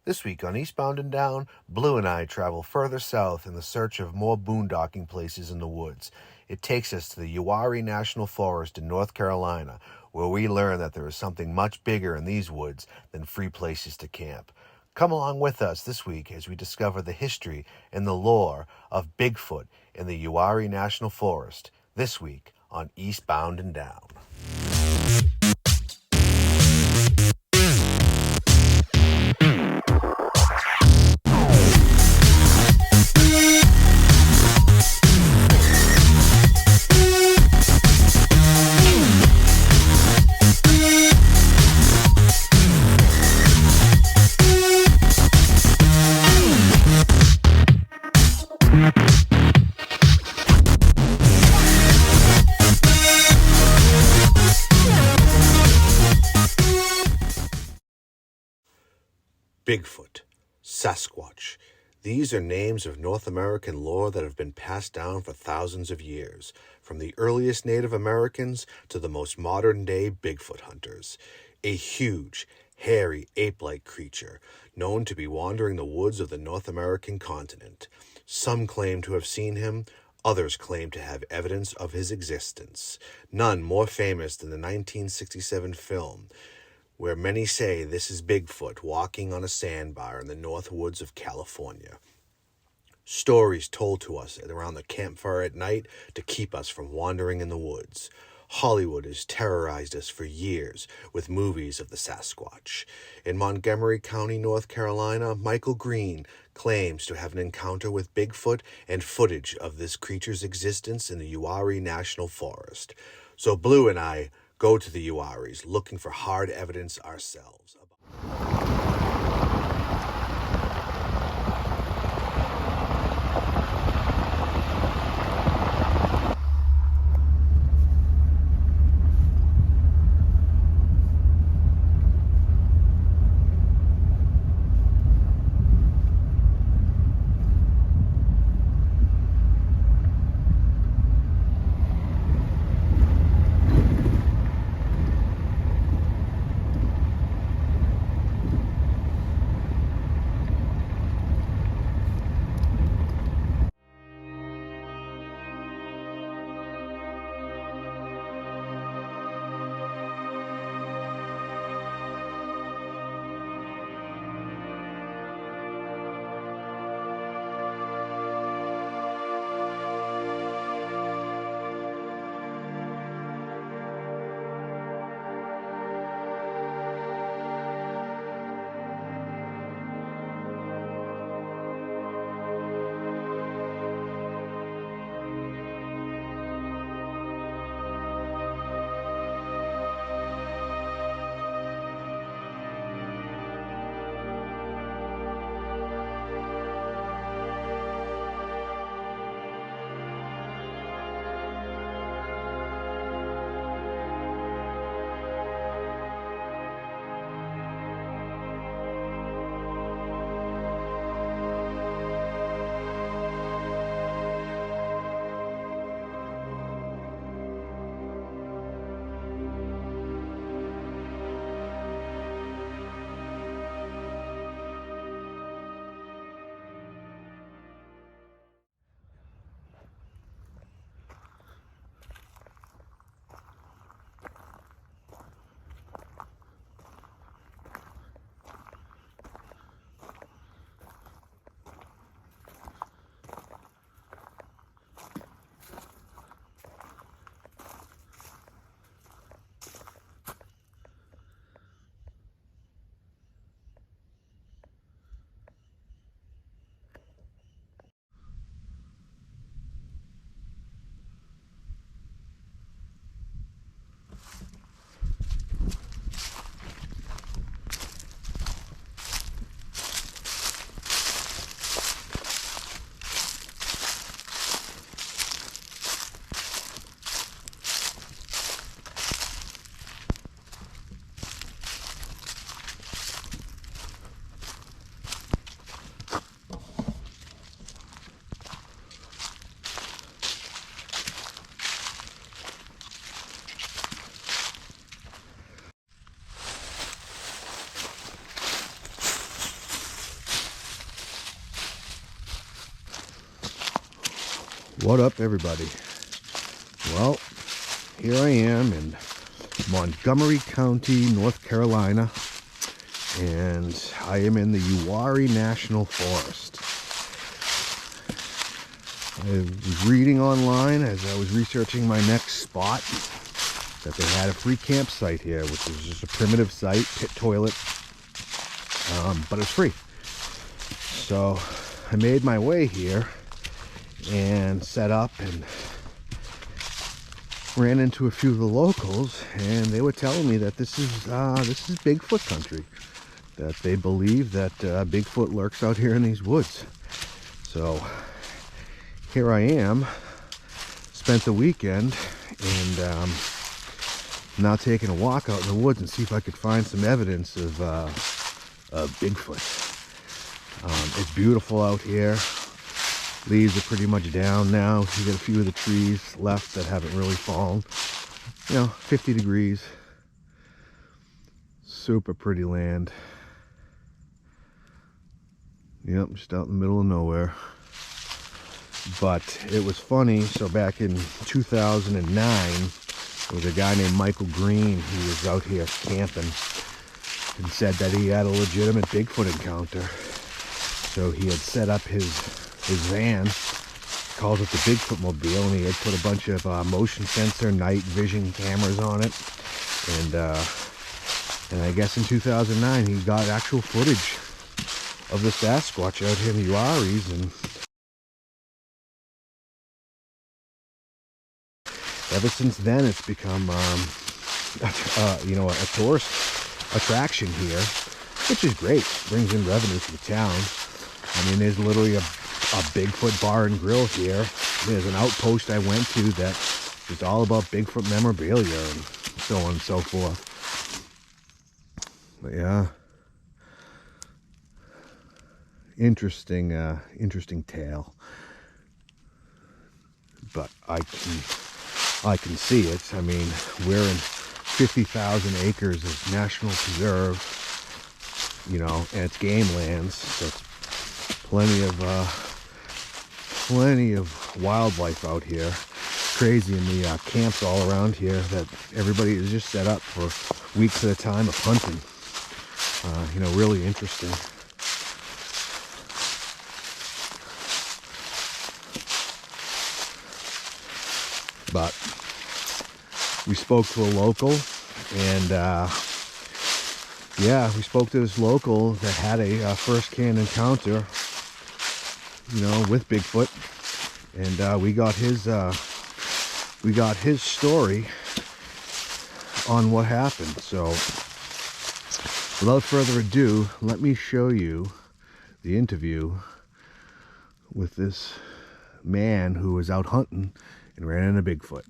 This week on Eastbound and Down, Blue and I travel further south in the search of more boondocking places in the woods. It takes us to the Uwharrie National Forest in North Carolina, where we learn that there is something much bigger in these woods than free places to camp. Come along with us this week as we discover the history and the lore of Bigfoot in the Uwharrie National Forest, this week on Eastbound and Down. Bigfoot, Sasquatch. These are names of North American lore that have been passed down for thousands of years, from the earliest Native Americans to the most modern-day Bigfoot hunters. A huge, hairy, ape-like creature, known to be wandering the woods of the North American continent. Some claim to have seen him, others claim to have evidence of his existence. None more famous than the 1967 film, where many say this is Bigfoot walking on a sandbar in the north woods of California. Stories told to us around the campfire at night to keep us from wandering in the woods. Hollywood has terrorized us for years with movies of the Sasquatch. In Montgomery County, North Carolina, Michael Green claims to have an encounter with Bigfoot and footage of this creature's existence in the Uwharrie National Forest. So Blue and I go to the Uwharries looking for hard evidence ourselves. What up, everybody? Well, here I am in Montgomery County, North Carolina, and I am in the Uwharrie National Forest. I was reading online as I was researching my next spot that they had a free campsite here, which was just a primitive site, pit toilet, but it's free. So I made my way here and set up and ran into a few of the locals, and they were telling me that this is Bigfoot country, that they believe that Bigfoot lurks out here in these woods. So here I am, spent the weekend, and now taking a walk out in the woods and see if I could find some evidence of Bigfoot. It's beautiful out here. Leaves are pretty much down now. You got a few of the trees left that haven't really fallen. 50 degrees. Super pretty land. Yep, just out in the middle of nowhere. But it was funny. So back in 2009, there was a guy named Michael Green who was out here camping and said that he had a legitimate Bigfoot encounter. So he had set up his van, calls it the Bigfoot Mobile, and he had put a bunch of motion sensor night vision cameras on it, and I guess in 2009 he got actual footage of the Sasquatch out here in the Uwharries, and ever since then it's become a tourist attraction here, which is great. Brings in revenue for the town. I mean, there's literally a Bigfoot bar and grill here. There's an outpost I went to that is all about Bigfoot memorabilia and so on and so forth. But yeah, interesting tale. But I can see it. I mean, we're in 50,000 acres of national preserve, and it's game lands. So it's plenty of wildlife out here. Crazy in the camps all around here that everybody is just set up for weeks at a time of hunting. Really interesting. But we spoke to a local, and we spoke to this local that had a first-hand encounter with Bigfoot, and we got his story on what happened. So without further ado, let me show you the interview with this man who was out hunting and ran into Bigfoot.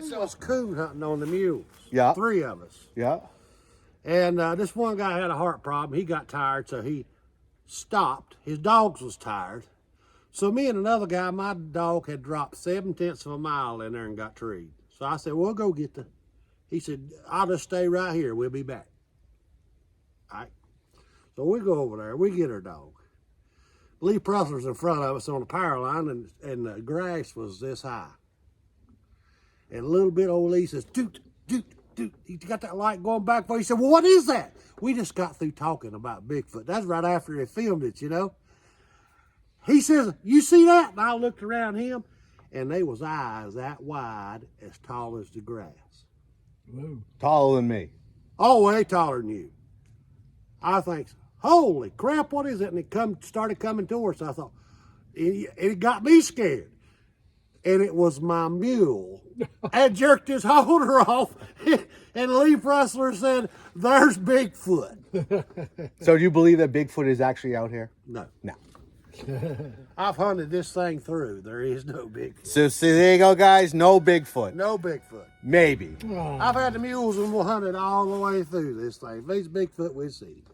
We was coon hunting on the mules. Yeah. 3 of us. Yeah. And this one guy had a heart problem. He got tired, so he stopped. His dogs was tired. So me and another guy, my dog had dropped 7/10 of a mile in there and got treed. So I said, we'll go get he said, I'll just stay right here. We'll be back. All right. So we go over there. We get our dog. Lee Pressler's in front of us on the power line, and the grass was this high. And a little bit old Lee says, doot, doot, doot. He got that light going back. He said, well, what is that? We just got through talking about Bigfoot. That's right after they filmed it, He says, you see that? And I looked around him, and they was eyes that wide, as tall as the grass. Ooh. Taller than me. Oh, way taller than you. I think so. Holy crap, what is it? And it started coming towards us. I thought, it got me scared. And it was my mule. I jerked his holder off, and Lee Pressler said, there's Bigfoot. So do you believe that Bigfoot is actually out here? No. No. I've hunted this thing through. There is no Bigfoot. So there you go, guys. No Bigfoot. No Bigfoot. Maybe. Oh. I've had the mules and we'll hunt it all the way through this thing. If there's Bigfoot, we'll see.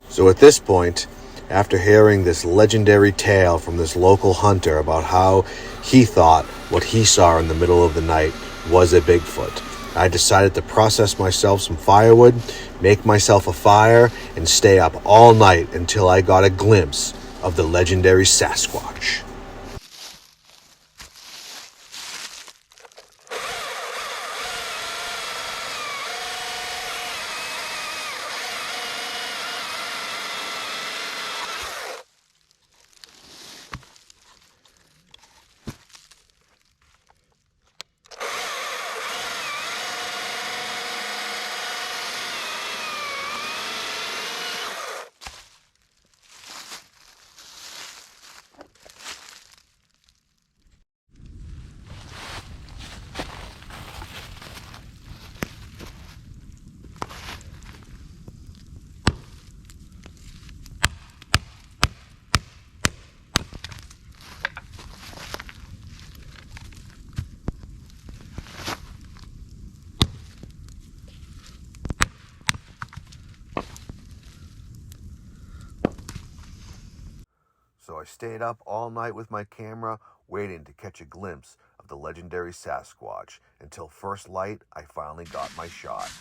So at this point, after hearing this legendary tale from this local hunter about how he thought what he saw in the middle of the night was a Bigfoot, I decided to process myself some firewood, make myself a fire, and stay up all night until I got a glimpse of the legendary Sasquatch. so I stayed up all night with my camera, waiting to catch a glimpse of the legendary Sasquatch. Until first light, I finally got my shot.